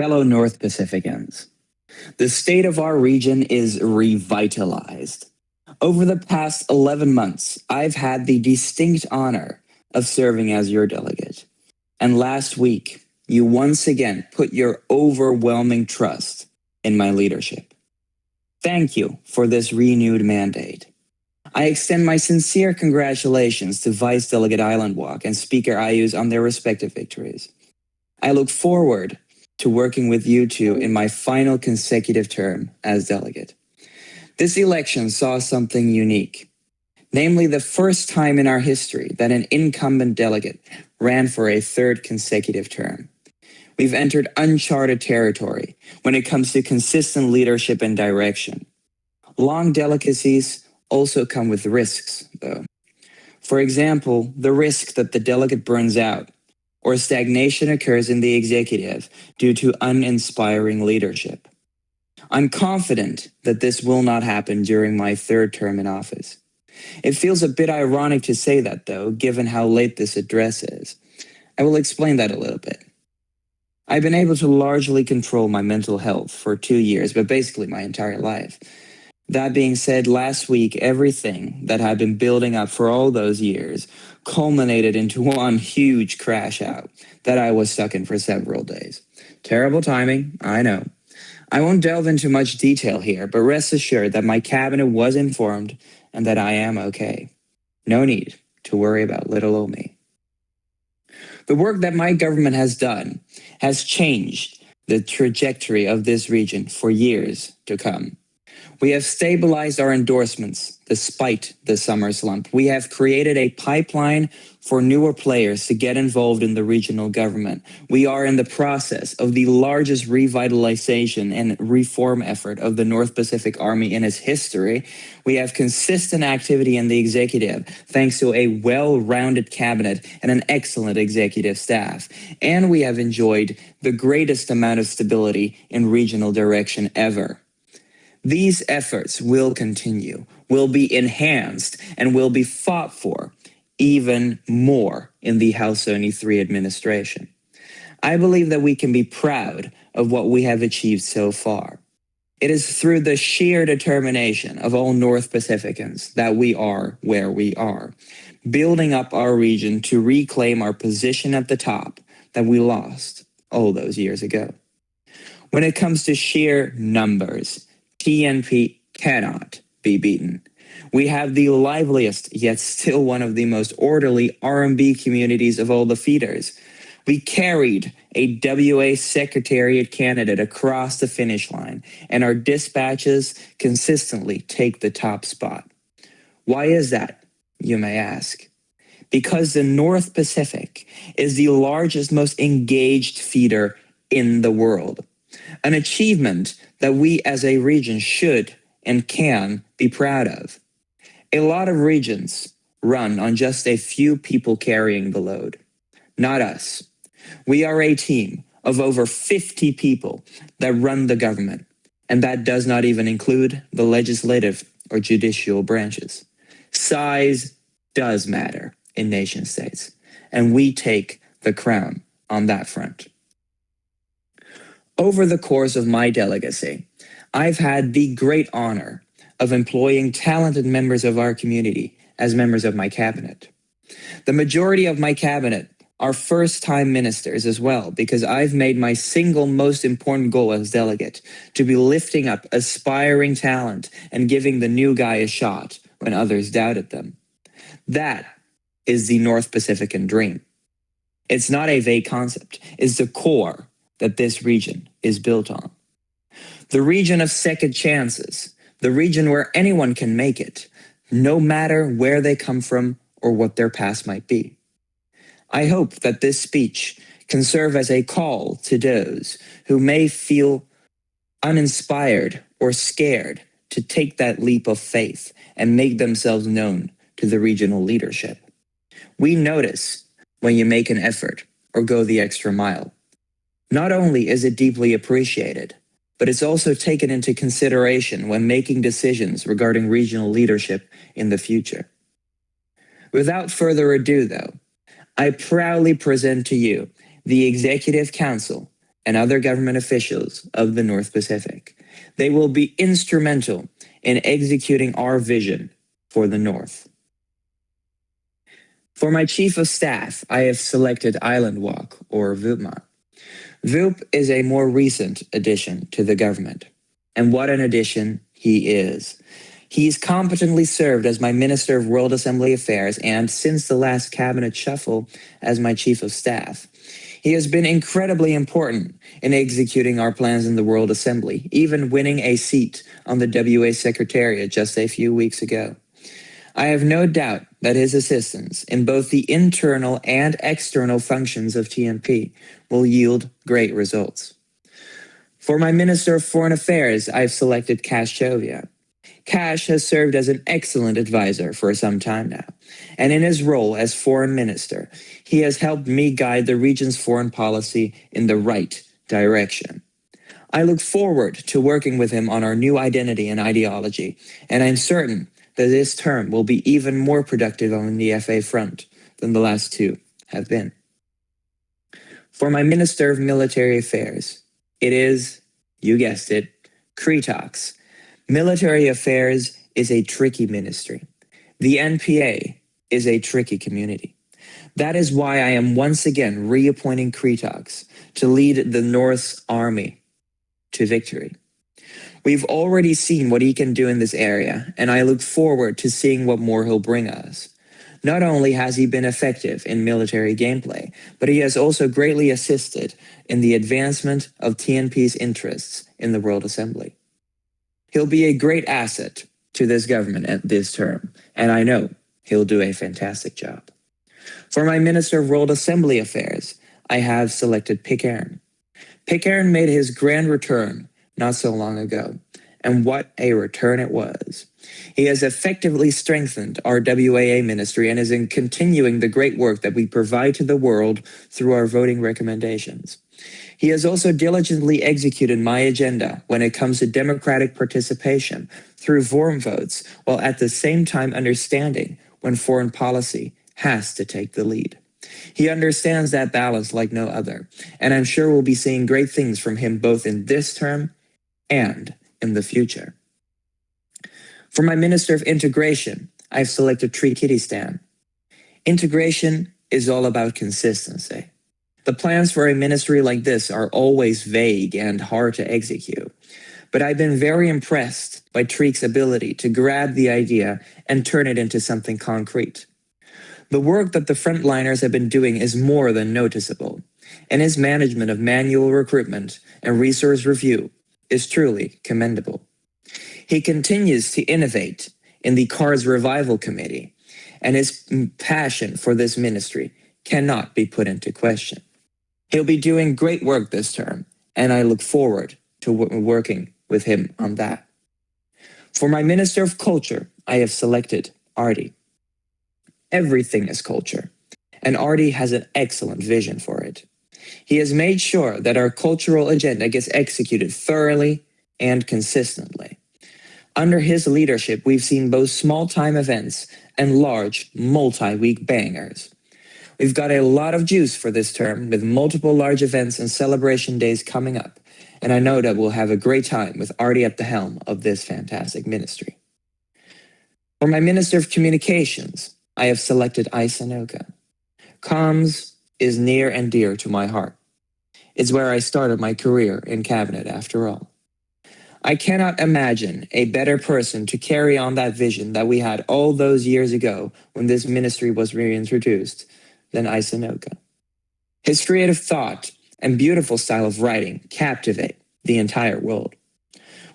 Fellow North Pacificans, the state of our region is revitalized. Over the past 11 months, I've had the distinct honor of serving as your delegate. And last week, you once again put your overwhelming trust in my leadership. Thank you for this renewed mandate. I extend my sincere congratulations to Vice Delegate Islandwalk and Speaker Ayus on their respective victories. I look forward to working with you two in my final consecutive term as delegate. This election saw something unique, namely the first time in our history that an incumbent delegate ran for a third consecutive term. We've entered uncharted territory when it comes to consistent leadership and direction. Long delicacies also come with risks, though. For example, the risk that the delegate burns out or stagnation occurs in the executive due to uninspiring leadership. I'm confident that this will not happen during my third term in office. It feels a bit ironic to say that, though, given how late this address is. I will explain that a little bit. I've been able to largely control my mental health for 2 years, but basically my entire life. That being said, last week, everything that had been building up for all those years culminated into one huge crash out that I was stuck in for several days. Terrible timing, I know. I won't delve into much detail here, but rest assured that my cabinet was informed and that I am okay. No need to worry about little old me. The work that my government has done has changed the trajectory of this region for years to come. We have stabilized our endorsements despite the summer slump. We have created a pipeline for newer players to get involved in the regional government. We are in the process of the largest revitalization and reform effort of the North Pacific Army in its history. We have consistent activity in the executive, thanks to a well-rounded cabinet and an excellent executive staff. And we have enjoyed the greatest amount of stability in regional direction ever. These efforts will continue, will be enhanced, and will be fought for even more in the Halsoni III administration. I believe that we can be proud of what we have achieved so far. It is through the sheer determination of all North Pacificans that we are where we are, building up our region to reclaim our position at the top that we lost all those years ago. When it comes to sheer numbers, TNP cannot be beaten. We have the liveliest, yet still one of the most orderly R&B communities of all the feeders. We carried a WA Secretariat candidate across the finish line, and our dispatches consistently take the top spot. Why is that, you may ask? Because the North Pacific is the largest, most engaged feeder in the world. An achievement that we as a region should and can be proud of. A lot of regions run on just a few people carrying the load. Not us. We are a team of over 50 people that run the government, and that does not even include the legislative or judicial branches. Size does matter in nation states, and we take the crown on that front. Over the course of my delegacy, I've had the great honor of employing talented members of our community as members of my cabinet. The majority of my cabinet are first-time ministers as well, because I've made my single most important goal as delegate to be lifting up aspiring talent and giving the new guy a shot when others doubted them. That is the North Pacifican dream. It's not a vague concept. It's the core that this region is built on. The region of second chances, the region where anyone can make it, no matter where they come from or what their past might be. I hope that this speech can serve as a call to those who may feel uninspired or scared to take that leap of faith and make themselves known to the regional leadership. We notice when you make an effort or go the extra mile. Not only is it deeply appreciated, but it's also taken into consideration when making decisions regarding regional leadership in the future. Without further ado, though, I proudly present to you the Executive Council and other government officials of the North Pacific. They will be instrumental in executing our vision for the North. For my Chief of Staff, I have selected Island Walk, or VUPMA. VUP is a more recent addition to the government. And what an addition he is. He's competently served as my Minister of World Assembly Affairs and, since the last cabinet shuffle, as my Chief of Staff. He has been incredibly important in executing our plans in the World Assembly, even winning a seat on the WA Secretariat just a few weeks ago. I have no doubt that his assistance in both the internal and external functions of TNP will yield great results. For my Minister of Foreign Affairs, I've selected Casc. Casc has served as an excellent advisor for some time now, and in his role as Foreign Minister, he has helped me guide the region's foreign policy in the right direction. I look forward to working with him on our new identity and ideology, and I'm certain that this term will be even more productive on the FA front than the last two have been. For my Minister of Military Affairs, it is, you guessed it, Cretox. Military affairs is a tricky ministry. The NPA is a tricky community. That is why I am once again reappointing Cretox to lead the North's army to victory. We've already seen what he can do in this area, and I look forward to seeing what more he'll bring us. Not only has he been effective in military gameplay, but he has also greatly assisted in the advancement of TNP's interests in the World Assembly. He'll be a great asset to this government at this term, and I know he'll do a fantastic job. For my Minister of World Assembly Affairs, I have selected Pitcairn. Pitcairn made his grand return not so long ago, and what a return it was. He has effectively strengthened our WAA ministry and is in continuing the great work that we provide to the world through our voting recommendations. He has also diligently executed my agenda when it comes to democratic participation through forum votes, while at the same time understanding when foreign policy has to take the lead. He understands that balance like no other, and I'm sure we'll be seeing great things from him both in this term and in the future. For my Minister of Integration, I've selected Trikidistan. Integration is all about consistency. The plans for a ministry like this are always vague and hard to execute, but I've been very impressed by Trik's ability to grab the idea and turn it into something concrete. The work that the frontliners have been doing is more than noticeable, and his management of manual recruitment and resource review is truly commendable. He continues to innovate in the CARS Revival Committee, and his passion for this ministry cannot be put into question. He'll be doing great work this term, and I look forward to working with him on that. For my Minister of Culture, I have selected Artie. Everything is culture, and Artie has an excellent vision for it. He has made sure that our cultural agenda gets executed thoroughly and consistently. Under his leadership, we've seen both small-time events and large, multi-week bangers. We've got a lot of juice for this term, with multiple large events and celebration days coming up, and I know that we'll have a great time with Artie at the helm of this fantastic ministry. For my Minister of Communications, I have selected Isanoka. Comms is near and dear to my heart. It's where I started my career in cabinet, after all. I cannot imagine a better person to carry on that vision that we had all those years ago when this ministry was reintroduced than Isanoka. His creative thought and beautiful style of writing captivate the entire world.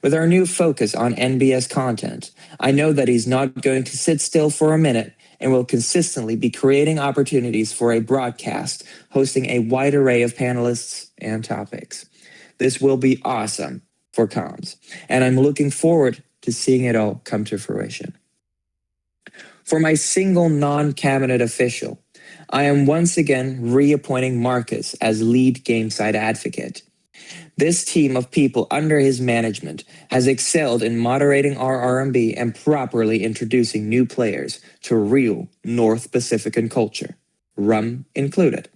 With our new focus on NBS content, I know that he's not going to sit still for a minute and will consistently be creating opportunities for a broadcast, hosting a wide array of panelists and topics. This will be awesome for comms, and I'm looking forward to seeing it all come to fruition. For my single non-cabinet official, I am once again reappointing Marcus as lead gameside advocate. This team of people under his management has excelled in moderating our R&B and properly introducing new players to real North Pacifican culture, rum included.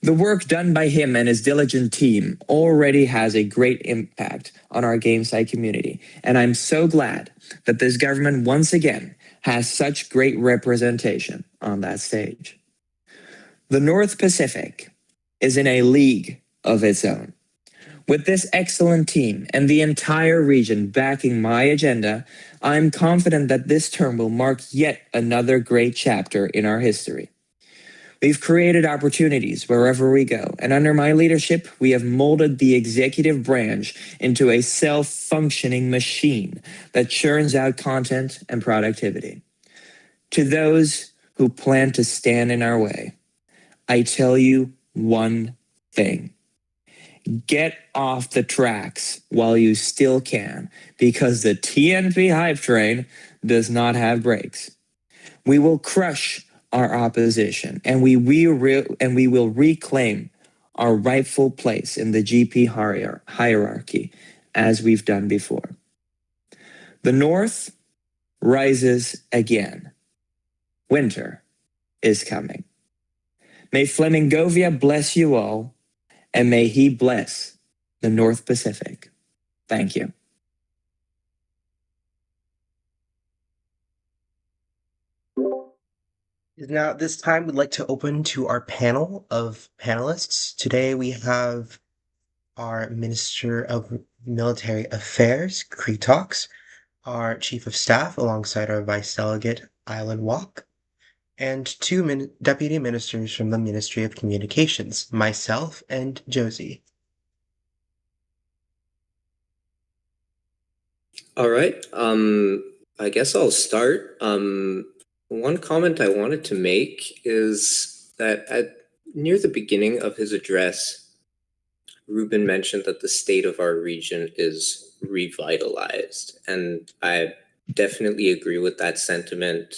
The work done by him and his diligent team already has a great impact on our game site community, and I'm so glad that this government once again has such great representation on that stage. The North Pacific is in a league of its own. With this excellent team and the entire region backing my agenda, I'm confident that this term will mark yet another great chapter in our history. We've created opportunities wherever we go, and under my leadership, we have molded the executive branch into a self-functioning machine that churns out content and productivity. To those who plan to stand in our way, I tell you one thing. Get off the tracks while you still can, because the TNP hype train does not have brakes. We will crush our opposition, and we will reclaim our rightful place in the GP hierarchy, as we've done before. The North rises again. Winter is coming. May Flamingovia bless you all, and may he bless the North Pacific. Thank you. Now, at this time, we'd like to open to our panel of panelists. Today, we have our Minister of Military Affairs, Cretox, our Chief of Staff, alongside our Vice Delegate, Island Walk, and two Deputy Ministers from the Ministry of Communications, myself and Josi. All right. I guess I'll start. One comment I wanted to make is that near the beginning of his address, Ruben mentioned that the state of our region is revitalized, and I definitely agree with that sentiment.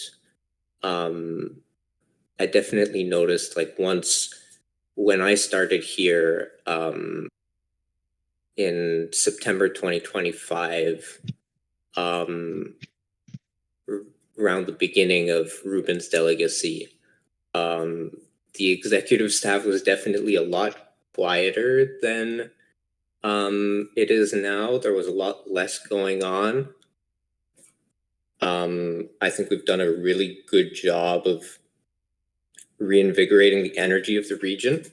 I definitely noticed, like, once when I started here in September 2025, around the beginning of Ruben's delegacy, the executive staff was definitely a lot quieter than it is now. There was a lot less going on. I think we've done a really good job of reinvigorating the energy of the region.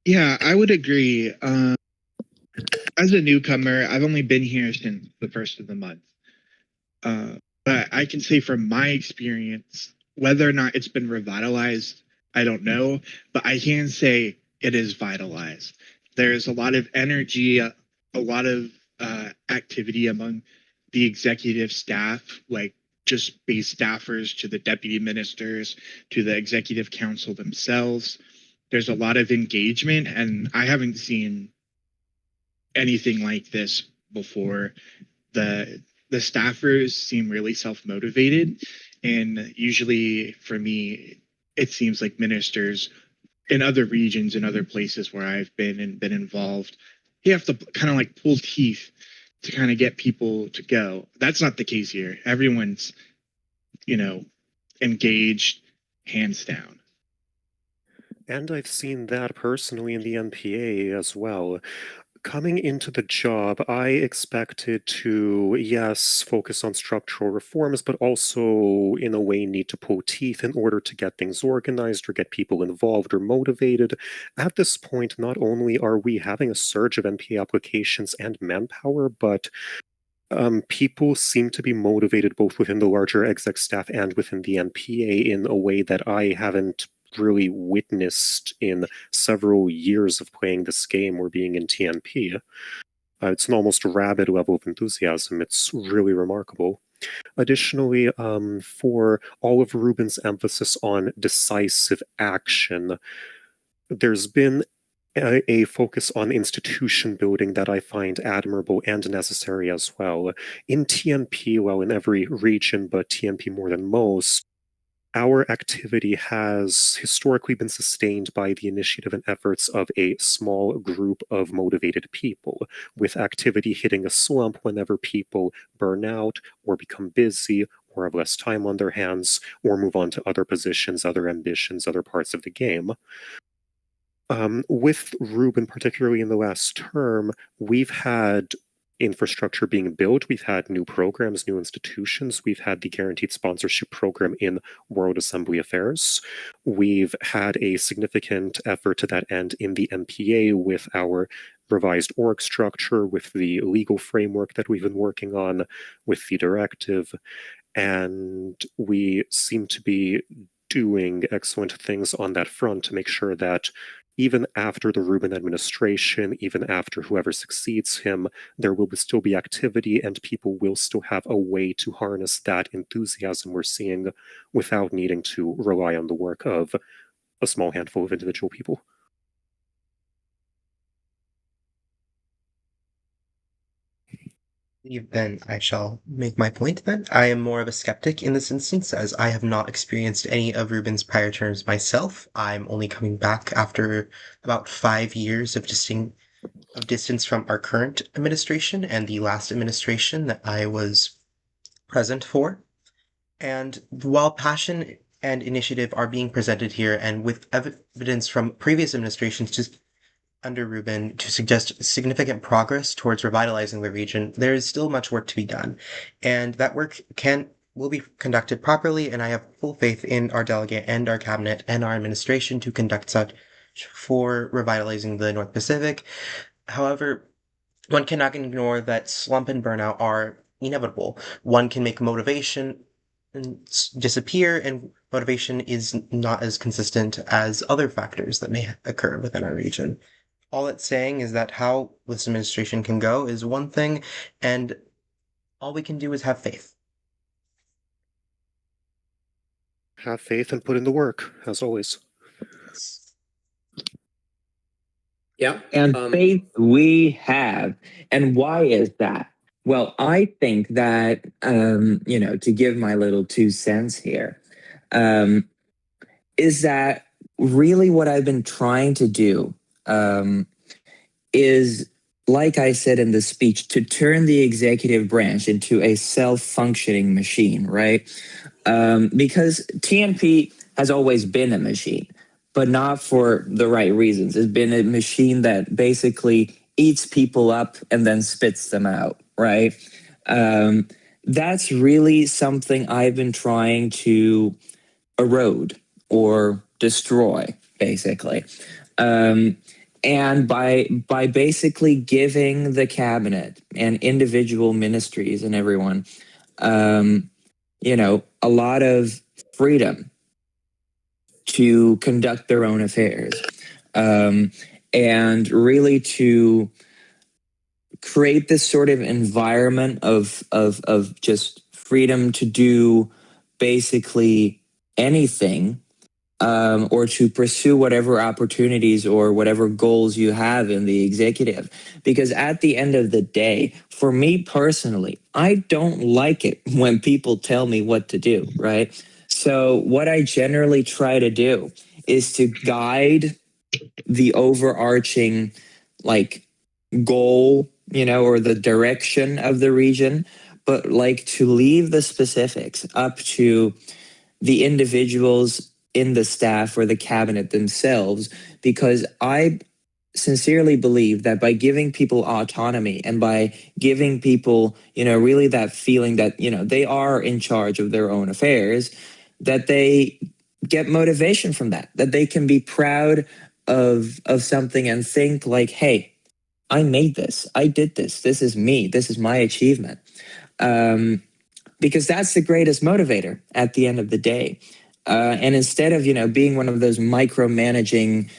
Yeah, I would agree. As a newcomer, I've only been here since the first of the month. But I can say from my experience, whether or not it's been revitalized, I don't know, but I can say it is vitalized. There's a lot of energy, a lot of activity among the executive staff, like just base staffers to the deputy ministers to the executive council themselves. There's a lot of engagement, and I haven't seen anything like this before. The staffers seem really self-motivated, and usually for me, it seems like ministers in other regions and other places where I've been and been involved, you have to kind of like pull teeth to kind of get people to go. That's not the case here. Everyone's, engaged, hands down. And I've seen that personally in the NPA as well. Coming into the job, I expected to, yes, focus on structural reforms, but also, in a way, need to pull teeth in order to get things organized or get people involved or motivated. At this point, not only are we having a surge of NPA applications and manpower, but people seem to be motivated both within the larger exec staff and within the NPA in a way that I haven't really witnessed in several years of playing this game or being in TNP. It's an almost rabid level of enthusiasm. It's really remarkable. Additionally, for all of Ruben's emphasis on decisive action, there's been a focus on institution building that I find admirable and necessary as well. In TNP, well, in every region, but TNP more than most, our activity has historically been sustained by the initiative and efforts of a small group of motivated people, with activity hitting a slump whenever people burn out or become busy or have less time on their hands, or move on to other positions, other ambitions, other parts of the game. With Ruben, particularly in the last term, we've had infrastructure being built. We've had new programs, new institutions. We've had the guaranteed sponsorship program in World Assembly Affairs. We've had a significant effort to that end in the MPA with our revised org structure, with the legal framework that we've been working on, with the directive. And we seem to be doing excellent things on that front to make sure that even after the Ruben administration, even after whoever succeeds him, there will still be activity and people will still have a way to harness that enthusiasm we're seeing without needing to rely on the work of a small handful of individual people. Then I shall make my point then. I am more of a skeptic in this instance, as I have not experienced any of Ruben's prior terms myself. I'm only coming back after about 5 years of distance from our current administration and the last administration that I was present for. And while passion and initiative are being presented here, and with evidence from previous administrations just under Ruben to suggest significant progress towards revitalizing the region, there is still much work to be done. And that work will be conducted properly, and I have full faith in our delegate and our cabinet and our administration to conduct such for revitalizing the North Pacific. However, one cannot ignore that slump and burnout are inevitable. One can make motivation disappear, and motivation is not as consistent as other factors that may occur within our region. All it's saying is that how this administration can go is one thing, and all we can do is have faith. Have faith and put in the work, as always. Yeah. And faith we have. And why is that? Well, I think that, to give my little 2 cents here, is that really what I've been trying to do is, like I said in the speech, to turn the executive branch into a self-functioning machine, right? Because TNP has always been a machine, but not for the right reasons. It's been a machine that basically eats people up and then spits them out, right? That's really something I've been trying to erode or destroy, basically. And by basically giving the cabinet and individual ministries and everyone, a lot of freedom to conduct their own affairs, and really to create this sort of environment of just freedom to do basically anything, or to pursue whatever opportunities or whatever goals you have in the executive. Because at the end of the day, for me personally, I don't like it when people tell me what to do, right? So what I generally try to do is to guide the overarching goal, or the direction of the region, but to leave the specifics up to the individuals in the staff or the cabinet themselves, because I sincerely believe that by giving people autonomy and by giving people, really that feeling that, they are in charge of their own affairs, that they get motivation from that they can be proud of something and think hey, I made this, I did this is me, this is my achievement. Because that's the greatest motivator at the end of the day. And instead of, being one of those micromanaging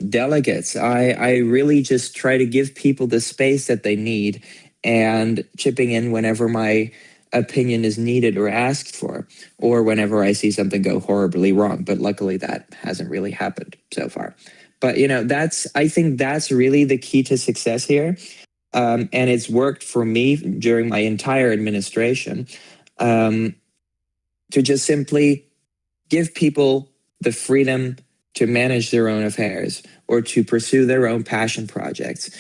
delegates, I really just try to give people the space that they need and chipping in whenever my opinion is needed or asked for, or whenever I see something go horribly wrong. But luckily that hasn't really happened so far. But, I think that's really the key to success here. And it's worked for me during my entire administration, to just simply give people the freedom to manage their own affairs or to pursue their own passion projects.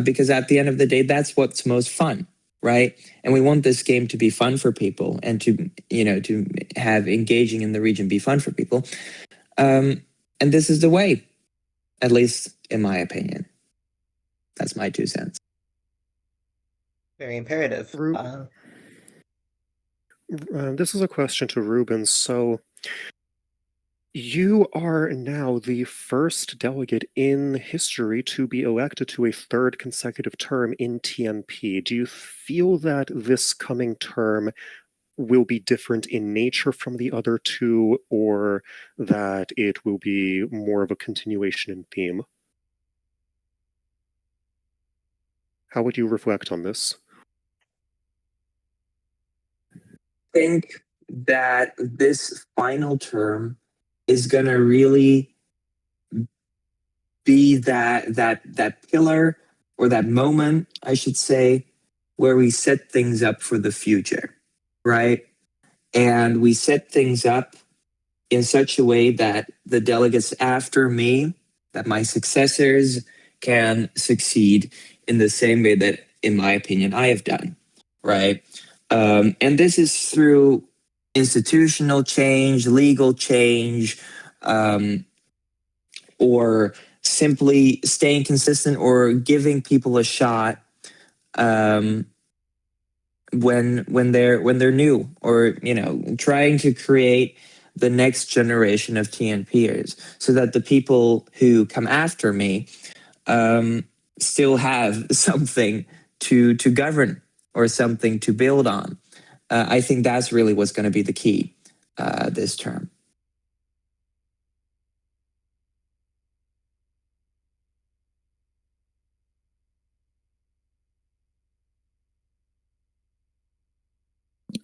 Because at the end of the day, that's what's most fun. right? And we want this game to be fun for people and to, to have engaging in the region be fun for people. And this is the way, at least in my opinion. That's my 2 cents. Very imperative. This is a question to Ruben. So, you are now the first delegate in history to be elected to a 3rd consecutive term in TMP. Do you feel that this coming term will be different in nature from the other 2, or that it will be more of a continuation in theme? How would you reflect on this? I think that this final term is going to really be that pillar, or that moment, I should say, where we set things up for the future, right? And we set things up in such a way that the delegates after me, that my successors, can succeed in the same way that, in my opinion, I have done, right? And this is through institutional change, legal change, or simply staying consistent or giving people a shot when they're new, or trying to create the next generation of TNPers, so that the people who come after me still have something to govern or something to build on. I think that's really what's going to be the key this term.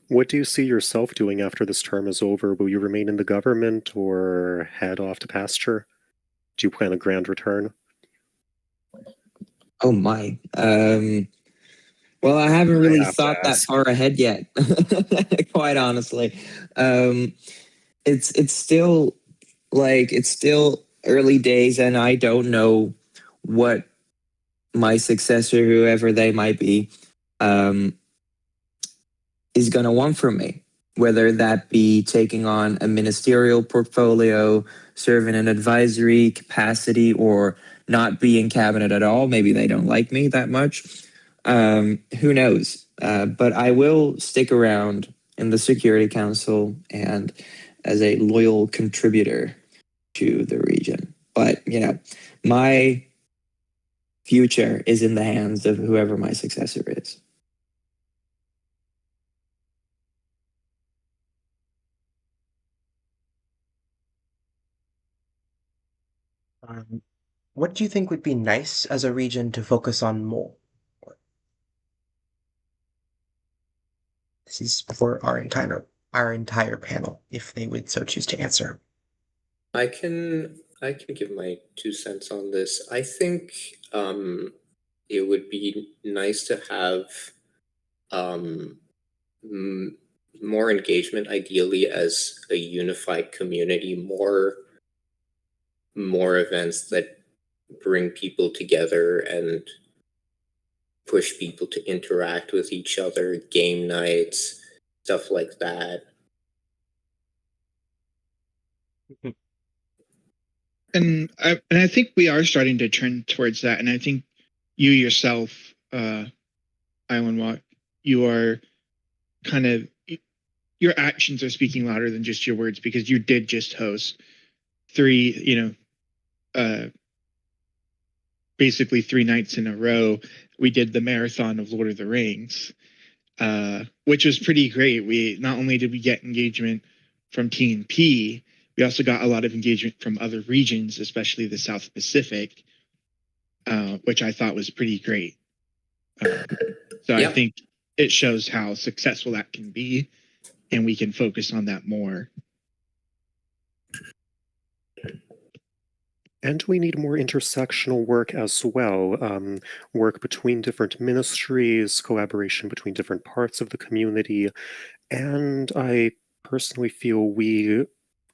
What do you see yourself doing after this term is over? Will you remain in the government or head off to pasture? Do you plan a grand return? Oh my. Well, I haven't really thought that far ahead yet, quite honestly. It's still early days, and I don't know what my successor, whoever they might be, is going to want from me, whether that be taking on a ministerial portfolio, serve in an advisory capacity, or not be in cabinet at all. Maybe they don't like me that much. Who knows? But I will stick around in the Security Council and as a loyal contributor to the region. But, my future is in the hands of whoever my successor is. What do you think would be nice as a region to focus on more? This is for our entire panel, if they would so choose to answer. I can give my 2 cents on this. I think it would be nice to have more engagement, ideally as a unified community, more events that bring people together and push people to interact with each other, game nights, stuff like that. And I think we are starting to trend towards that. And I think you yourself, Island Walk, you are kind of, your actions are speaking louder than just your words, because you did just host basically 3 nights in a row. We did the marathon of Lord of the Rings, which was pretty great. Not only did we get engagement from TNP, we also got a lot of engagement from other regions, especially the South Pacific, which I thought was pretty great. I think it shows how successful that can be, and we can focus on that more. And we need more intersectional work as well, work between different ministries, collaboration between different parts of the community, and I personally feel we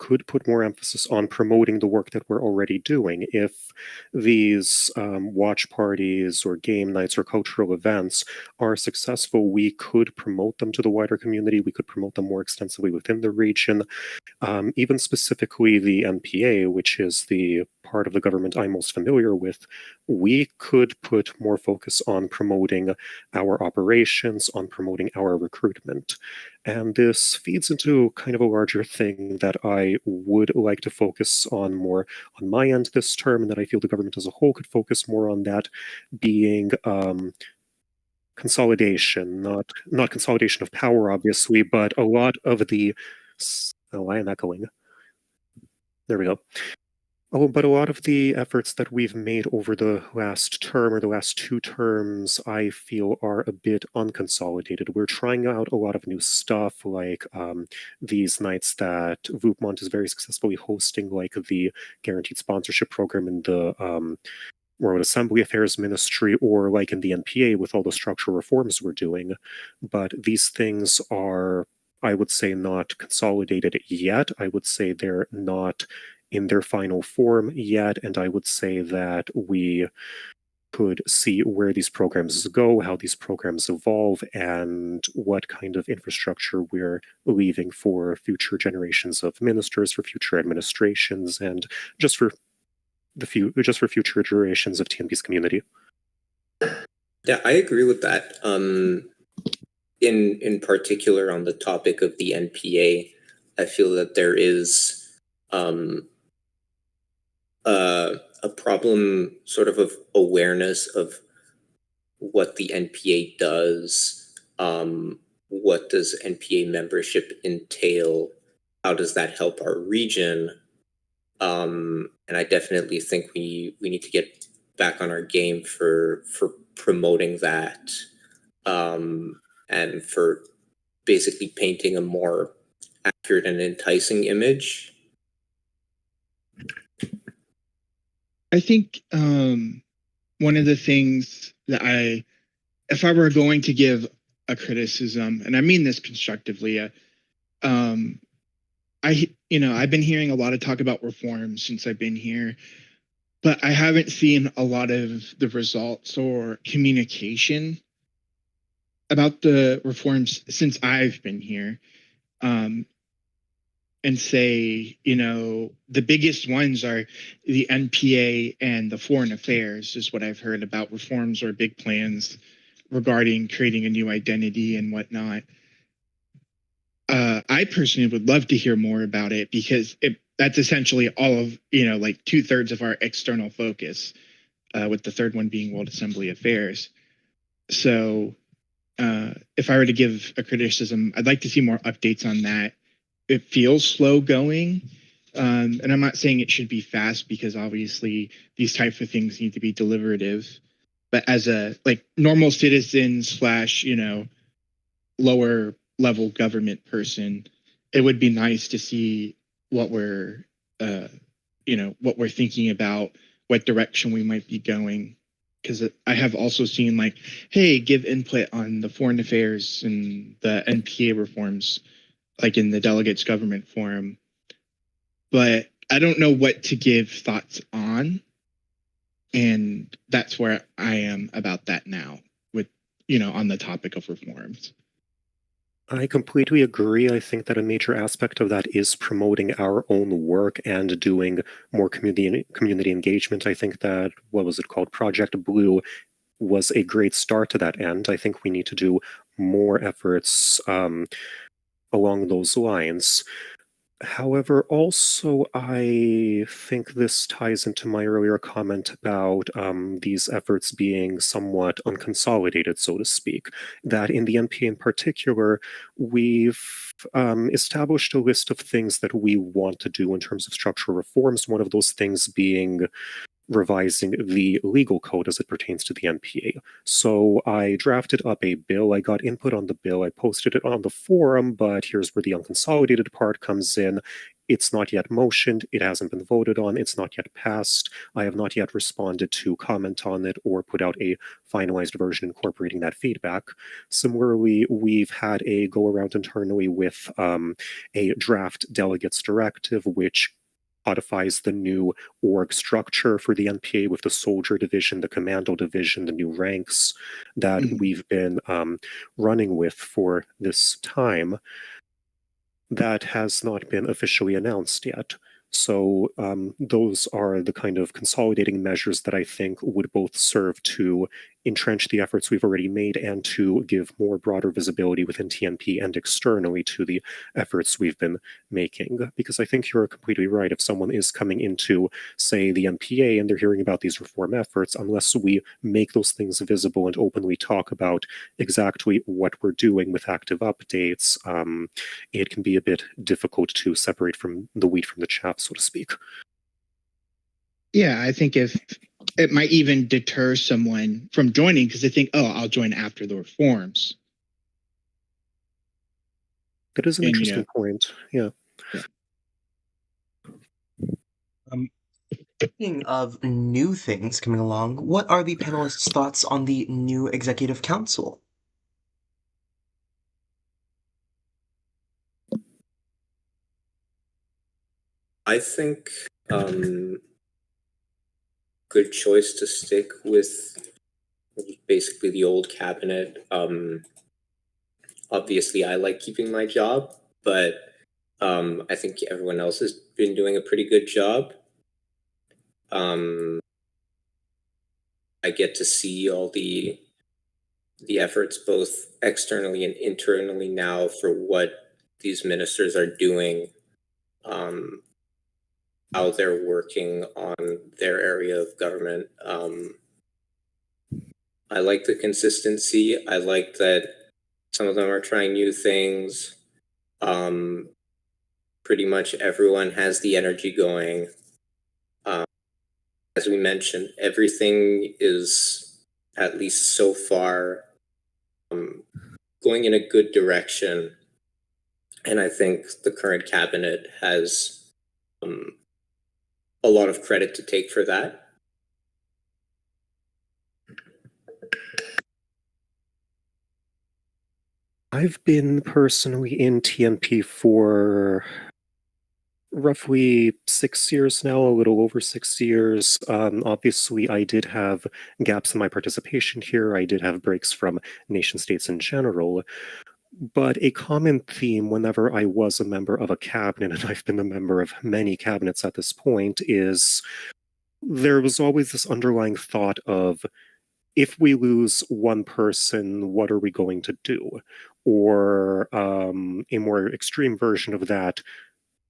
could put more emphasis on promoting the work that we're already doing. If these watch parties or game nights or cultural events are successful, we could promote them to the wider community. We could promote them more extensively within the region. Even specifically the NPA, which is the part of the government I'm most familiar with, we could put more focus on promoting our operations, on promoting our recruitment. And this feeds into kind of a larger thing that I would like to focus on more on my end this term, and that I feel the government as a whole could focus more on, that being consolidation, not consolidation of power, obviously, but a lot of the... Oh, I am echoing. There we go. Oh, but a lot of the efforts that we've made over the last term or the last 2 terms, I feel are a bit unconsolidated. We're trying out a lot of new stuff, like these nights that Vupmont is very successfully hosting, like the guaranteed sponsorship program in the World Assembly Affairs Ministry, or like in the NPA with all the structural reforms we're doing. But these things are, I would say, not consolidated yet. I would say they're not in their final form yet, and I would say that we could see where these programs go, how these programs evolve, and what kind of infrastructure we're leaving for future generations of ministers, for future administrations, and just for future iterations of TNB's community. Yeah, I agree with that. In particular, on the topic of the NPA, I feel that there is a problem sort of awareness of what the NPA does. What does NPA membership entail? How does that help our region? And I definitely think we need to get back on our game for promoting that, and for basically painting a more accurate and enticing image. I think one of the things that if I were going to give a criticism, and I mean this constructively, I've been hearing a lot of talk about reforms since I've been here, but I haven't seen a lot of the results or communication about the reforms since I've been here. And say, the biggest ones are the NPA and the foreign affairs is what I've heard about reforms or big plans regarding creating a new identity and whatnot. I personally would love to hear more about it, because that's essentially all of, like 2/3 of our external focus, with the third one being World Assembly Affairs. So if I were to give a criticism, I'd like to see more updates on that. It feels slow going, and I'm not saying it should be fast, because obviously these types of things need to be deliberative. But as a normal citizen / lower level government person, it would be nice to see what we're thinking about, what direction we might be going. Because I have also seen hey, give input on the foreign affairs and the NPA reforms, like in the Delegates Government Forum. But I don't know what to give thoughts on. And that's where I am about that now, with, on the topic of reforms. I completely agree. I think that a major aspect of that is promoting our own work and doing more community engagement. I think that, what was it called? Project Blue was a great start to that end. I think we need to do more efforts along those lines. However, also, I think this ties into my earlier comment about these efforts being somewhat unconsolidated, so to speak. That in the NPA in particular, we've established a list of things that we want to do in terms of structural reforms, one of those things being revising the legal code as it pertains to the NPA. So I drafted up a bill, I got input on the bill, I posted it on the forum, but here's where the unconsolidated part comes in. it's not yet motioned, it hasn't been voted on, it's not yet passed. I have not yet responded to comment on it or put out a finalized version incorporating that feedback. Similarly, we've had a go around internally with a draft delegates directive, which codifies the new org structure for the NPA with the soldier division, the commando division, the new ranks that we've been running with for this time. That has not been officially announced yet. So those are the kind of consolidating measures that I think would both serve to entrench the efforts we've already made and to give more broader visibility within TNP and externally to the efforts we've been making. Because I think you're completely right. If someone is coming into, say, the NPA and they're hearing about these reform efforts, unless we make those things visible and openly talk about exactly what we're doing with active updates, it can be a bit difficult to separate from the wheat from the chaff, so to speak. Yeah, I think if it might even deter someone from joining because they think, oh, I'll join after the reforms. That is an interesting point. Yeah. Speaking of new things coming along, what are the panelists' thoughts on the new executive council? I think good choice to stick with basically the old cabinet. Obviously, I like keeping my job, but I think everyone else has been doing a pretty good job. I get to see all the efforts both externally and internally now for what these ministers are doing, how they're working on their area of government. I like the consistency. I like that some of them are trying new things. Pretty much everyone has the energy going. As we mentioned, everything is, at least so far, going in a good direction. And I think the current cabinet has a lot of credit to take for that. I've been personally in TNP for roughly 6 years now, a little over 6 years. Obviously, I did have gaps in my participation here. I did have breaks from nation states in general. But a common theme whenever I was a member of a cabinet, and I've been a member of many cabinets at this point, is there was always this underlying thought of, if we lose one person, what are we going to do? Or a more extreme version of that,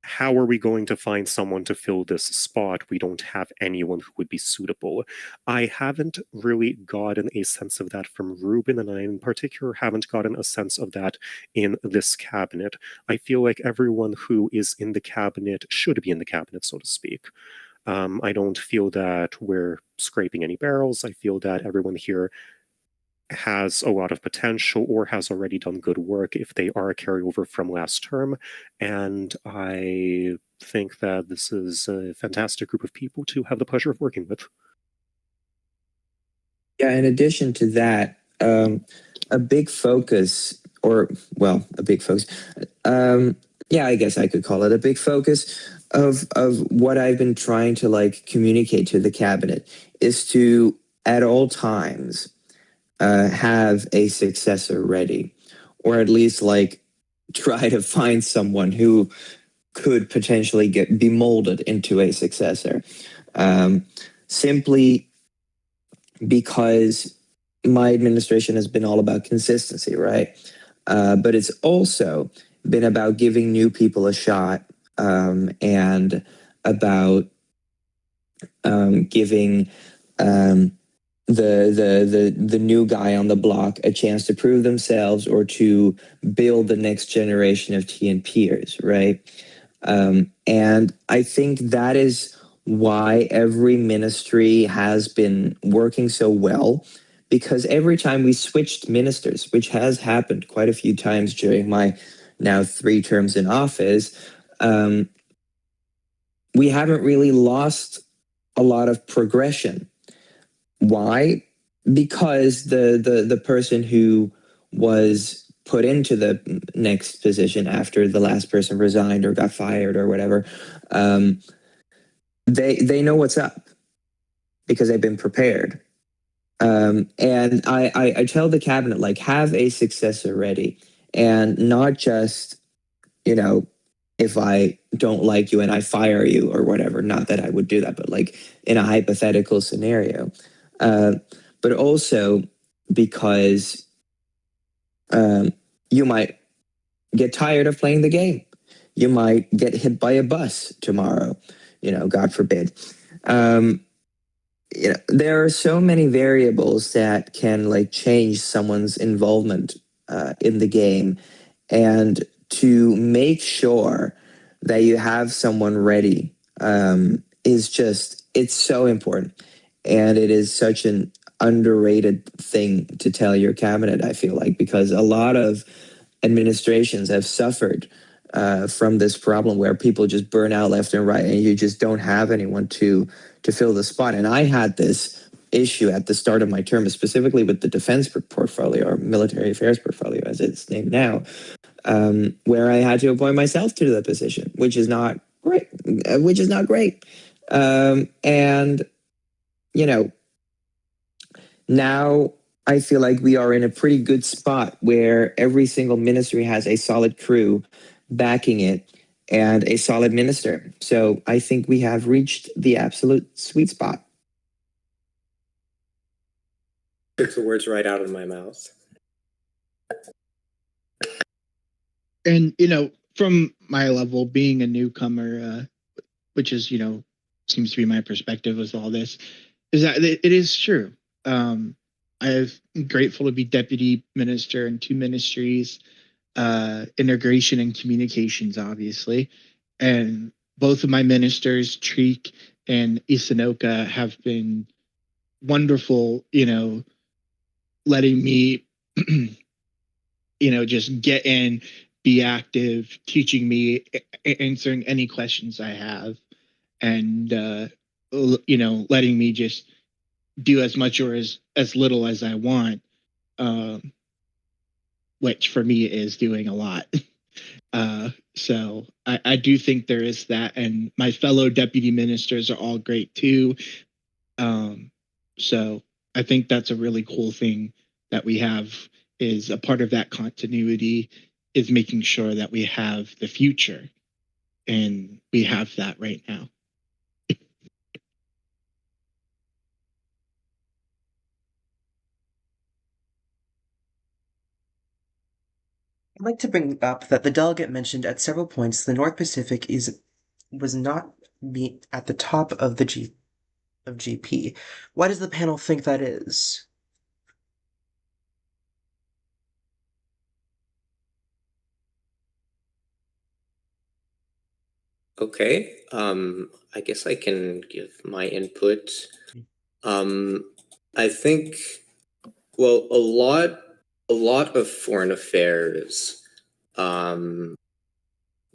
how are we going to find someone to fill this spot? We don't have anyone who would be suitable. I haven't really gotten a sense of that from Ruben, and I in particular haven't gotten a sense of that in this cabinet. I feel like everyone who is in the cabinet should be in the cabinet, so to speak. I don't feel that we're scraping any barrels. I feel that everyone here has a lot of potential or has already done good work if they are a carryover from last term. And I think that this is a fantastic group of people to have the pleasure of working with. Yeah, in addition to that, a big focus, yeah, I guess I could call it a big focus of what I've been trying to like communicate to the cabinet is to, at all times, have a successor ready, or at least like try to find someone who could potentially be molded into a successor. Simply because my administration has been all about consistency, right? But it's also been about giving new people a shot, and about giving the new guy on the block a chance to prove themselves or to build the next generation of TNPers, right? And I think that is why every ministry has been working so well, because every time we switched ministers, which has happened quite a few times during my now 3 terms in office, we haven't really lost a lot of progression. Why? Because the person who was put into the next position after the last person resigned or got fired or whatever, they know what's up because they've been prepared. And I tell the cabinet, like, have a successor ready, and not just, you know, if I don't like you and I fire you or whatever, not that I would do that, but like in a hypothetical scenario. But also because you might get tired of playing the game. You might get hit by a bus tomorrow, God forbid. There are so many variables that can like change someone's involvement in the game, and to make sure that you have someone ready it's so important, and it is such an underrated thing to tell your cabinet, I feel like, because a lot of administrations have suffered from this problem where people just burn out left and right, and you just don't have anyone to fill the spot. And I had this issue at the start of my term, specifically with the defense portfolio, or military affairs portfolio as it's named now, where I had to appoint myself to the position, which is not great. And now I feel like we are in a pretty good spot where every single ministry has a solid crew backing it and a solid minister. So I think we have reached the absolute sweet spot. Took the words right out of my mouth. And, from my level, being a newcomer, which is, seems to be my perspective with all this, is that it is true. I'm grateful to be deputy minister in 2 ministries, integration and communications, obviously. And both of my ministers, Treek and Isanoka, have been wonderful, letting me, just get in, be active, teaching me, answering any questions I have, and, letting me just do as much or as little as I want, which for me is doing a lot. So I do think there is that, and my fellow deputy ministers are all great too. So I think that's a really cool thing that we have, is a part of that continuity is making sure that we have the future, and we have that right now. I'd like to bring up that the delegate mentioned at several points the North Pacific was not at the top of the GP. Why does the panel think that is? Okay, I guess I can give my input. I think, well, a lot of foreign affairs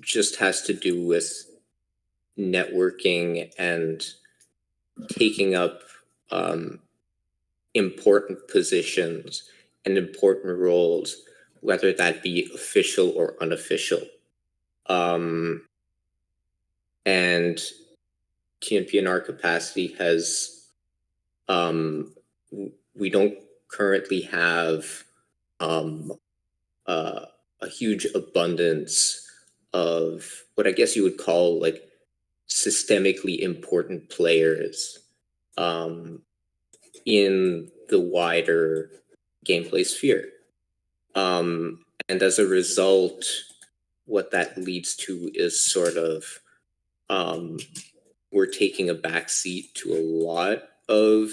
just has to do with networking and taking up important positions and important roles, whether that be official or unofficial. And TNP in our capacity has, we don't currently have a huge abundance of what I guess you would call like systemically important players in the wider gameplay sphere. And as a result, what that leads to is sort of we're taking a backseat to a lot of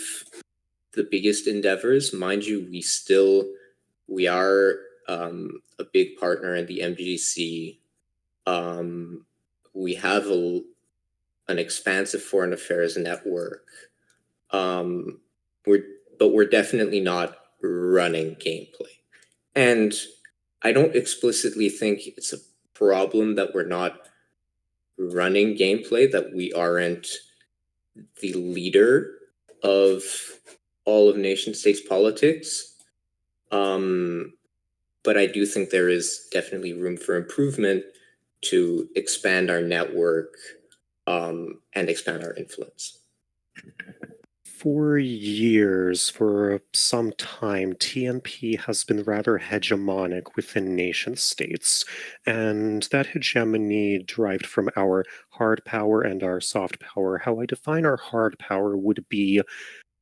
the biggest endeavors. Mind you, we are a big partner in the MGC. We have an expansive foreign affairs network. We're definitely not running gameplay. And I don't explicitly think it's a problem that we're not running gameplay, that we aren't the leader of all of nation states politics. But I do think there is definitely room for improvement to expand our network and expand our influence. For years, for some time, TMP has been rather hegemonic within nation states, and that hegemony derived from our hard power and our soft power. How I define our hard power would be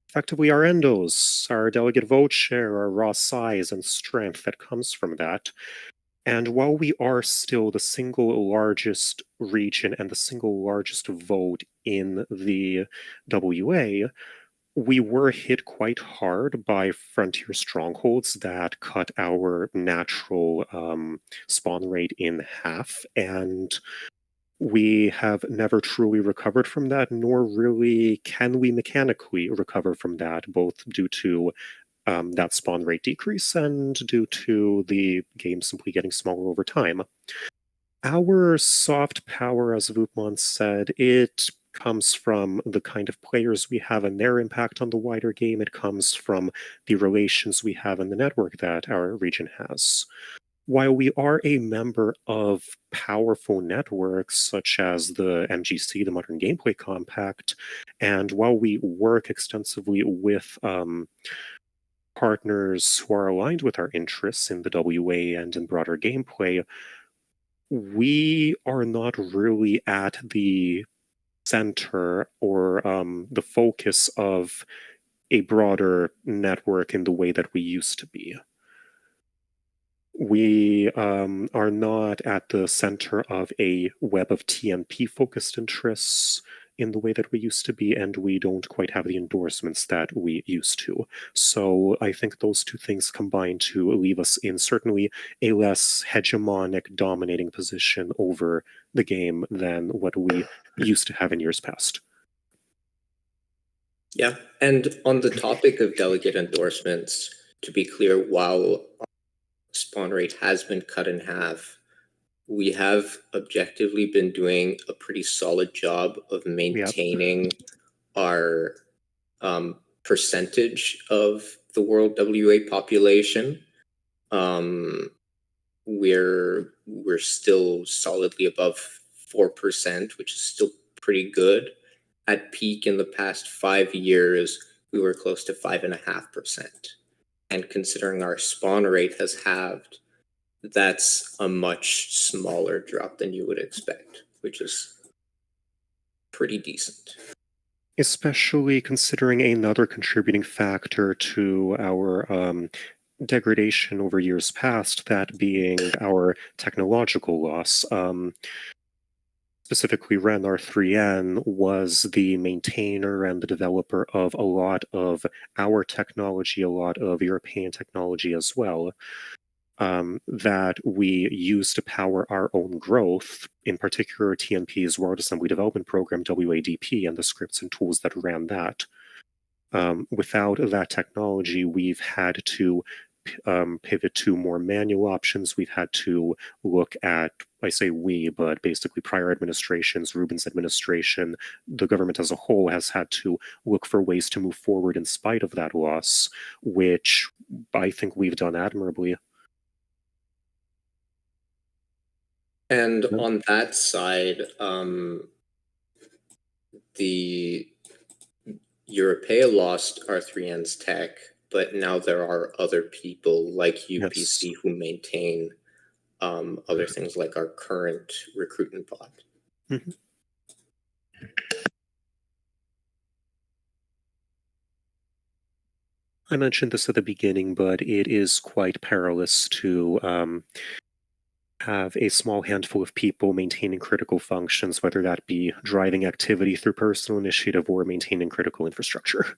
effectively our endos, our delegate vote share, our raw size and strength that comes from that. And while we are still the single largest region and the single largest vote in the WA, we were hit quite hard by frontier strongholds that cut our natural spawn rate in half, and we have never truly recovered from that, nor really can we mechanically recover from that, both due to that spawn rate decrease and due to the game simply getting smaller over time. Our soft power, as Vupmon said, it comes from the kind of players we have and their impact on the wider game. It comes from the relations we have in the network that our region has. While we are a member of powerful networks such as the MGC, the Modern Gameplay Compact, and while we work extensively with partners who are aligned with our interests in the WA and in broader gameplay, we are not really at the center or the focus of a broader network in the way that we used to be. We are not at the center of a web of TMP-focused interests in the way that we used to be, and we don't quite have the endorsements that we used to. So I think those two things combine to leave us in certainly a less hegemonic, dominating position over the game than what we used to have in years past. Yeah, and on the topic of delegate endorsements, to be clear, while spawn rate has been cut in half, we have objectively been doing a pretty solid job of maintaining our percentage of the world WA population. We're still solidly above 4%, which is still pretty good. At peak in the past 5 years, we were close to 5.5%. And considering our spawn rate has halved, that's a much smaller drop than you would expect, which is pretty decent. Especially considering another contributing factor to our degradation over years past, that being our technological loss. Specifically, Ren R3N was the maintainer and the developer of a lot of our technology, a lot of European technology as well, that we use to power our own growth, in particular TMP's World Assembly Development Program, WADP, and the scripts and tools that ran that. Without that technology, we've had to pivot to more manual options. We've had to look at, I say we, but basically prior administrations, Ruben's administration, the government as a whole has had to look for ways to move forward in spite of that loss, which I think we've done admirably. And on that side, the Europea lost R3N's tech, but now there are other people like UPC who maintain other things like our current recruitment bot. Mm-hmm. I mentioned this at the beginning, but it is quite perilous to have a small handful of people maintaining critical functions, whether that be driving activity through personal initiative or maintaining critical infrastructure.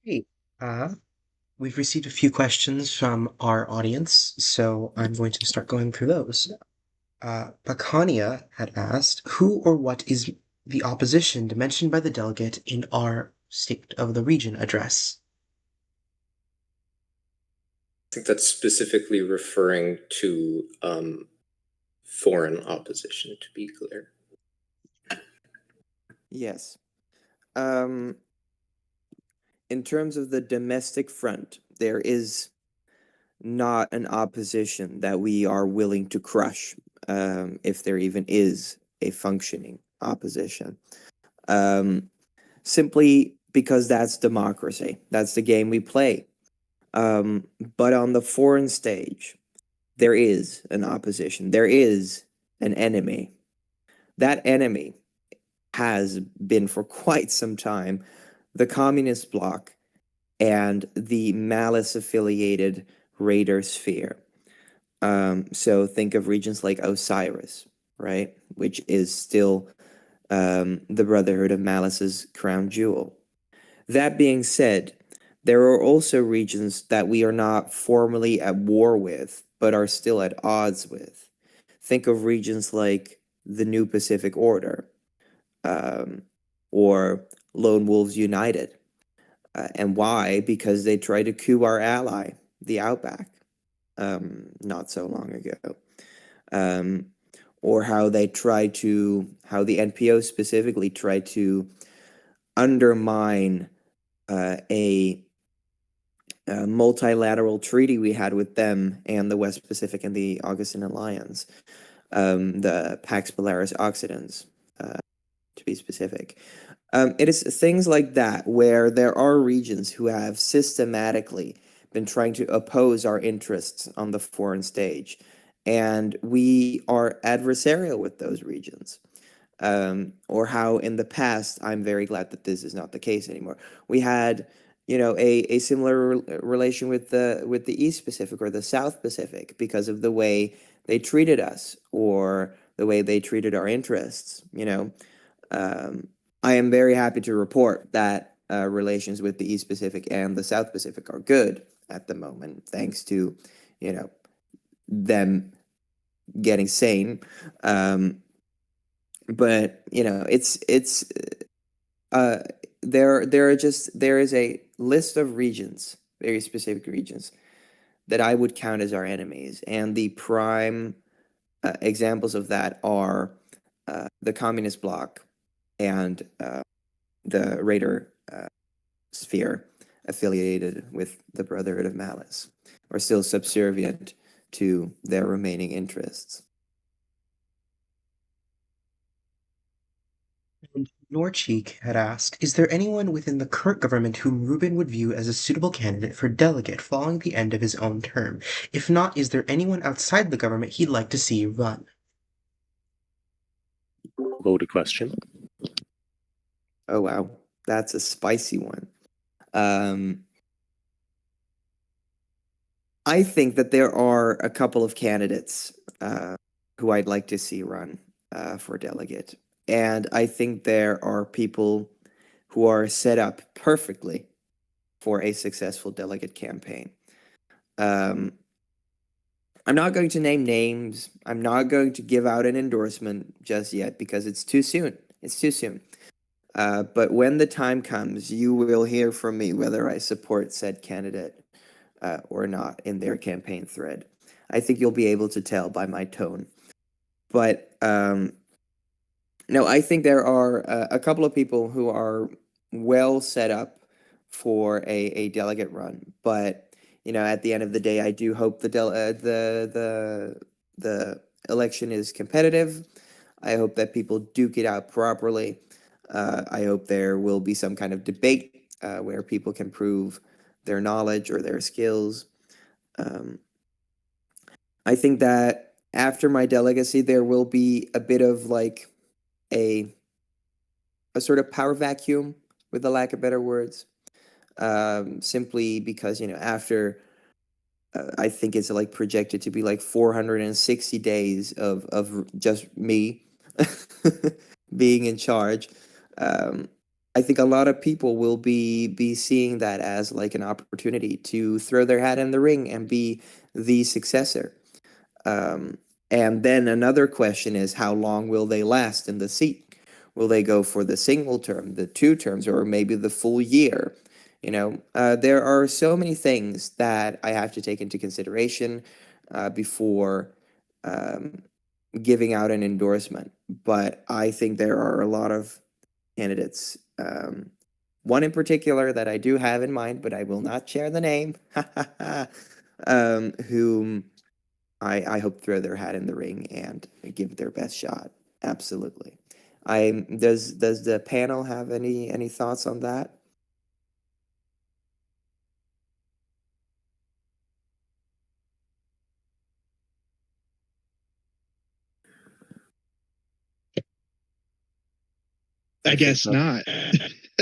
Okay. We've received a few questions from our audience, so I'm going to start going through those. Pacania had asked, who or what is the opposition mentioned by the delegate in our State of the Region address? think that's specifically referring to foreign opposition, to be clear. Yes. In terms of the domestic front, there is not an opposition that we are willing to crush, if there even is a functioning opposition. Simply because that's democracy. That's the game we play. But on the foreign stage, there is an opposition. There is an enemy. That enemy has been for quite some time the communist bloc and the malice-affiliated Raider sphere. So think of regions like Osiris, right? Which is still the Brotherhood of Malice's crown jewel. That being said, there are also regions that we are not formally at war with, but are still at odds with. Think of regions like the New Pacific Order, or Lone Wolves United. And why? Because they tried to coup our ally, the Outback, not so long ago. Or how the NPO specifically tried to undermine a multilateral treaty we had with them and the West Pacific and the Augustin Alliance, the Pax Polaris Occidens, to be specific. It is things like that where there are regions who have systematically been trying to oppose our interests on the foreign stage, and we are adversarial with those regions. Or how in the past, I'm very glad that this is not the case anymore. We had, a similar relation with the East Pacific or the South Pacific because of the way they treated us or the way they treated our interests. I am very happy to report that relations with the East Pacific and the South Pacific are good at the moment, thanks to, them getting sane. But there is a list of regions, very specific regions, that I would count as our enemies, and the prime examples of that are the communist bloc and the Raider sphere affiliated with the Brotherhood of Malice, or still subservient to their remaining interests. And Norcheek had asked, is there anyone within the current government whom Ruben would view as a suitable candidate for delegate following the end of his own term? If not, is there anyone outside the government he'd like to see run? Loaded question. Oh, wow. That's a spicy one. I think that there are a couple of candidates who I'd like to see run for delegate. And I think there are people who are set up perfectly for a successful delegate campaign. I'm not going to name names. I'm not going to give out an endorsement just yet because it's too soon. It's too soon. But when the time comes, you will hear from me whether I support said candidate or not in their campaign thread. I think you'll be able to tell by my tone. But no, I think there are a couple of people who are well set up for a delegate run. But at the end of the day, I do hope the election is competitive. I hope that people duke it out properly. I hope there will be some kind of debate where people can prove their knowledge or their skills. I think that after my delegacy, there will be a bit of like a sort of power vacuum, with the lack of better words, simply because after I think it's like projected to be like 460 days of just me being in charge. I think a lot of people will be seeing that as like an opportunity to throw their hat in the ring and be the successor. And then another question is, how long will they last in the seat? Will they go for the single term, the 2 terms, or maybe the full year? There are so many things that I have to take into consideration before giving out an endorsement. But I think there are a lot of candidates. One in particular that I do have in mind, but I will not share the name, whom I hope throw their hat in the ring and give their best shot. Absolutely. Does the panel have any thoughts on that? I guess not.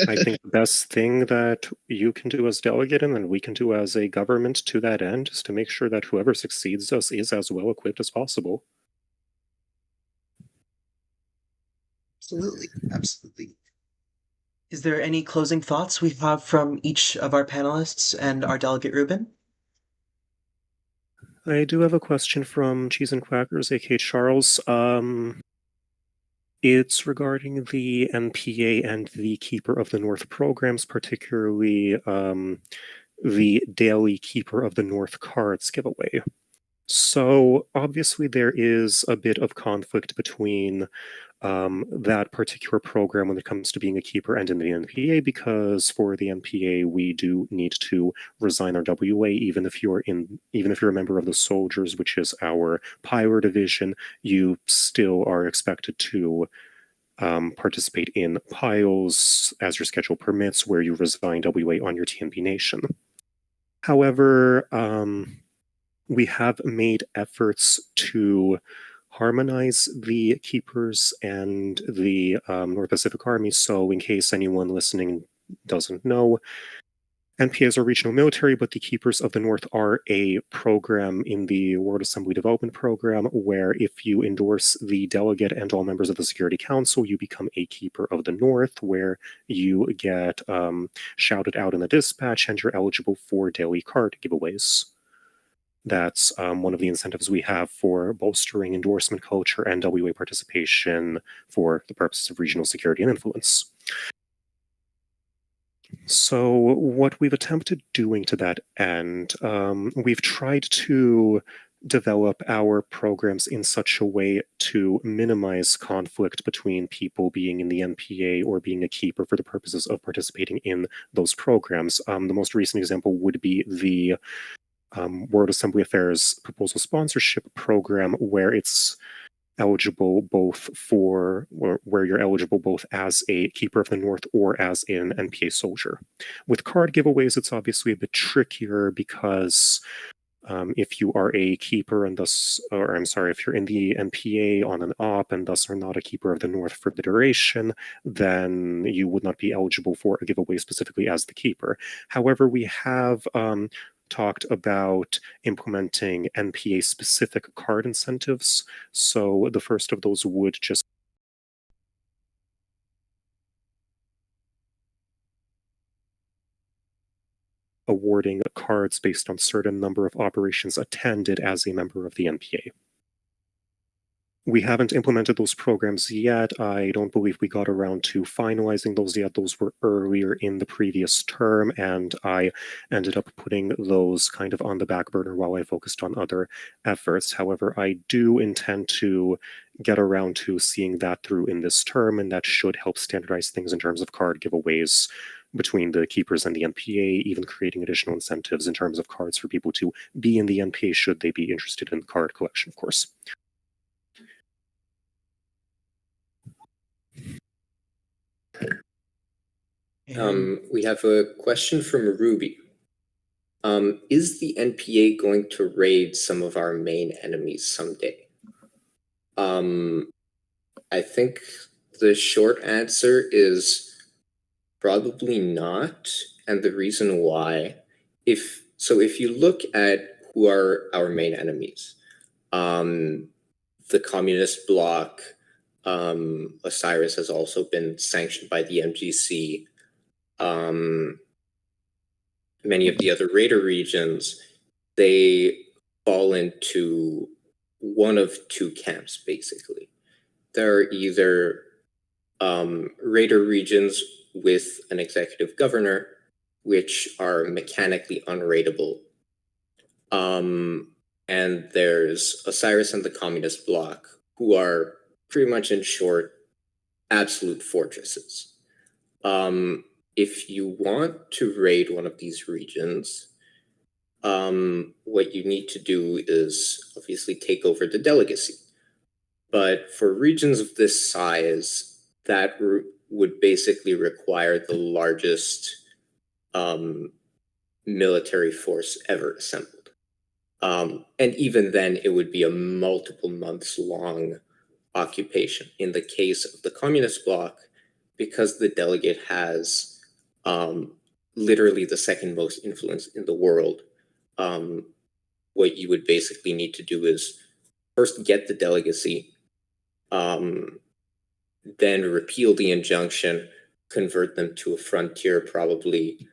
I think the best thing that you can do as delegate and then we can do as a government to that end is to make sure that whoever succeeds us is as well equipped as possible. Absolutely. Absolutely. Is there any closing thoughts we have from each of our panelists and our delegate Ruben? I do have a question from Cheese and Quackers, aka Charles. It's regarding the NPA and the Keeper of the North programs, particularly the daily Keeper of the North cards giveaway. So obviously there is a bit of conflict between that particular program when it comes to being a keeper and in the NPA, because for the NPA we do need to resign our WA even if you're a member of the soldiers, which is our pyro division. You still are expected to participate in piles as your schedule permits, where you resign WA on your TNP nation. However, we have made efforts to harmonize the keepers and the North Pacific Army. So in case anyone listening doesn't know, NPAs are regional military, but the Keepers of the North are a program in the World Assembly Development Program where if you endorse the delegate and all members of the Security Council, you become a Keeper of the North, where you get shouted out in the dispatch and you're eligible for daily card giveaways. That's one of the incentives we have for bolstering endorsement culture and WA participation for the purposes of regional security and influence. So what we've attempted doing to that end, we've tried to develop our programs in such a way to minimize conflict between people being in the NPA or being a keeper for the purposes of participating in those programs. The most recent example would be the World Assembly Affairs Proposal Sponsorship Program, where it's eligible both for, or where you're eligible both as a Keeper of the North or as an NPA soldier. With card giveaways, it's obviously a bit trickier because if you are a keeper and thus, or I'm sorry, if you're in the NPA on an op and thus are not a Keeper of the North for the duration, then you would not be eligible for a giveaway specifically as the keeper. However, we have talked about implementing NPA-specific card incentives. So the first of those would just awarding cards based on certain number of operations attended as a member of the NPA. We haven't implemented those programs yet. I don't believe we got around to finalizing those yet. Those were earlier in the previous term, and I ended up putting those kind of on the back burner while I focused on other efforts. However, I do intend to get around to seeing that through in this term, and that should help standardize things in terms of card giveaways between the keepers and the NPA, even creating additional incentives in terms of cards for people to be in the NPA should they be interested in card collection, of course. We have a question from Ruby. Is the NPA going to raid some of our main enemies someday? I think the short answer is probably not, and the reason why, if you look at who are our main enemies, the communist bloc, Osiris has also been sanctioned by the MGC. Many of the other raider regions, they fall into one of two camps, basically. There are either raider regions with an executive governor which are mechanically unraidable. And there's Osiris and the Communist Bloc, who are pretty much, in short, absolute fortresses. If you want to raid one of these regions, what you need to do is obviously take over the delegacy. But for regions of this size, that would basically require the largest military force ever assembled. And even then, it would be a multiple months long occupation. In the case of the Communist Bloc, because the delegate has literally the second most influence in the world, what you would basically need to do is first get the delegacy, then repeal the injunction, convert them to a frontier, probably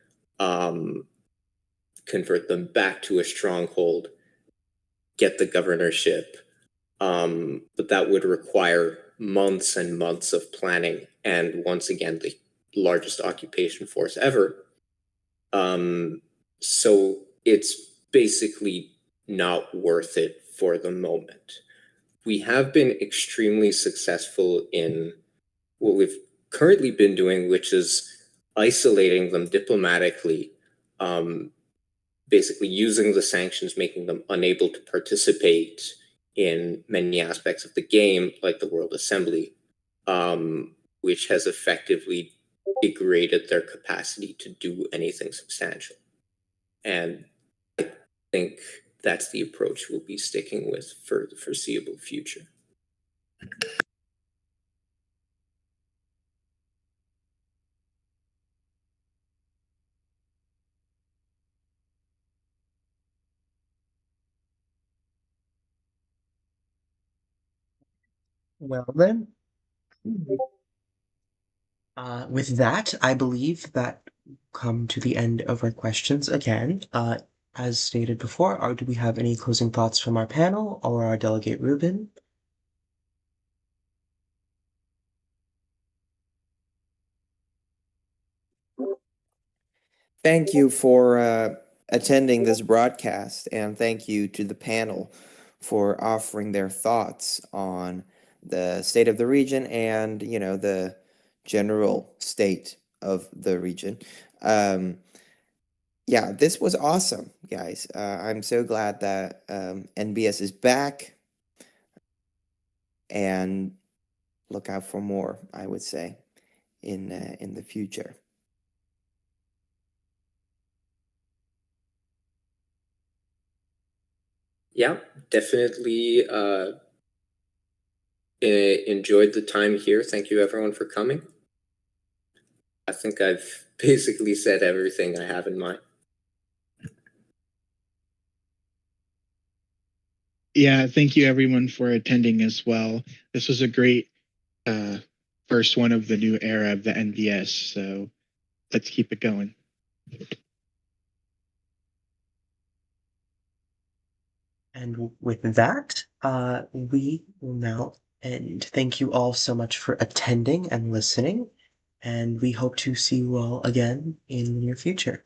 convert them back to a stronghold, get the governorship. But that would require months and months of planning, and once again, the largest occupation force ever. So it's basically not worth it for the moment. We have been extremely successful in what we've currently been doing, which is isolating them diplomatically, basically using the sanctions, making them unable to participate in many aspects of the game, like the World Assembly, which has effectively degraded their capacity to do anything substantial. And I think that's the approach we'll be sticking with for the foreseeable future. Well then, with that, I believe that come to the end of our questions again. As stated before, do we have any closing thoughts from our panel or our delegate Ruben? Thank you for attending this broadcast, and thank you to the panel for offering their thoughts on the state of the region and, the general state of the region. Yeah, this was awesome, guys. I'm so glad that NBS is back, and look out for more, I would say, in the future. Yeah, definitely enjoyed the time here. Thank you, everyone, for coming. I think I've basically said everything I have in mind. Yeah, thank you everyone for attending as well. This was a great first one of the new era of the NBS, so let's keep it going. And with that, we will now end. Thank you all so much for attending and listening, and we hope to see you all again in the near future.